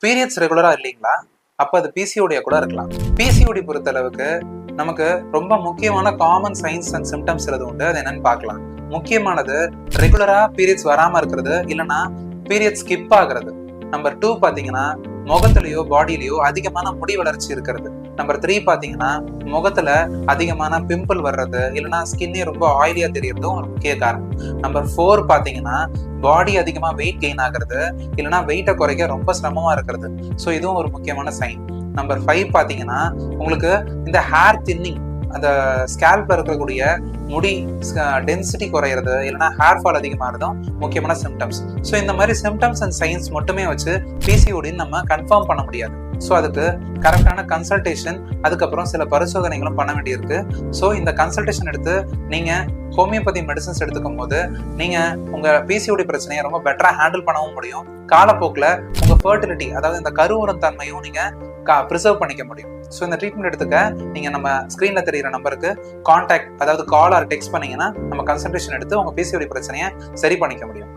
Periods ரெகுலரா இல்லைங்களா? அப்ப அது பிசிஓடியா கூட இருக்கலாம். பிசிஓடி பொறுத்த அளவுக்கு நமக்கு ரொம்ப முக்கியமான காமன் சைன்ஸ் அண்ட் சிம்டம்ஸ் எது உண்டு, அது என்னன்னு பார்க்கலாம். முக்கியமானது ரெகுலரா பீரியட்ஸ் வராம இருக்கிறது, இல்லைன்னா பீரியட் ஸ்கிப் ஆகுறது. நம்பர் 2 பாத்தீங்கன்னா முகத்திலயோ பாடியிலயோ அதிகமான முடி வளர்ச்சி இருக்கிறது. நம்பர் 3 பாத்தீங்கன்னா முகத்துல அதிகமான பிம்பிள் வர்றது, இல்லைன்னா ஸ்கின்னே ரொம்ப ஆயிலியா தெரியறதும் ஒரு முக்கிய காரணம். நம்பர் 4 பாத்தீங்கன்னா பாடி அதிகமா வெயிட் கெயின் ஆகுறது, இல்லைன்னா வெயிட்டை குறைக்க ரொம்ப சிரமமா இருக்கிறது. ஸோ இதுவும் ஒரு முக்கியமான சைன். நம்பர் 5 பாத்தீங்கன்னா உங்களுக்கு இந்த ஹேர் தின்னிங், அந்த ஸ்கேல்ப்ல இருக்கக்கூடிய முடி டென்சிட்டி குறையிறது, இல்லைன்னா ஹேர் ஃபால் அதிகமாகிறதும் முக்கியமான சிம்டம்ஸ். ஸோ இந்த மாதிரி சிம்டம்ஸ் அண்ட் சைன்ஸ் மட்டுமே வச்சு பிசிஓடின்னு நம்ம கன்ஃபார்ம் பண்ண முடியாது. ஸோ அதுக்கு கரெக்டான கன்சல்டேஷன், அதுக்கப்புறம் சில பரிசோதனைகளும் பண்ண வேண்டியிருக்கு. ஸோ இந்த கன்சல்டேஷன் எடுத்து நீங்க ஹோமியோபதி மெடிசன்ஸ் எடுத்துக்கும் போது நீங்க உங்க பிசிஓடி பிரச்சனையை ரொம்ப பெட்டரா ஹேண்டில் பண்ணவும் முடியும். காலப்போக்கில் உங்க ஃபர்டிலிட்டி, அதாவது இந்த கருவுறும் தன்மையும் நீங்க ப்ரிசர்வ் பண்ணிக்க முடியும். ஸோ இந்த ட்ரீட்மெண்ட் எடுத்துக்க நீங்க நம்ம ஸ்கிரீன்ல தெரியுற நம்பருக்கு கான்டாக்ட், அதாவது கால் ஆர் டெக்ஸ்ட் பண்ணீங்கன்னா நம்ம கன்சல்டேஷன் எடுத்து உங்க பிசிஓடி பிரச்சனையை சரி பண்ணிக்க முடியும்.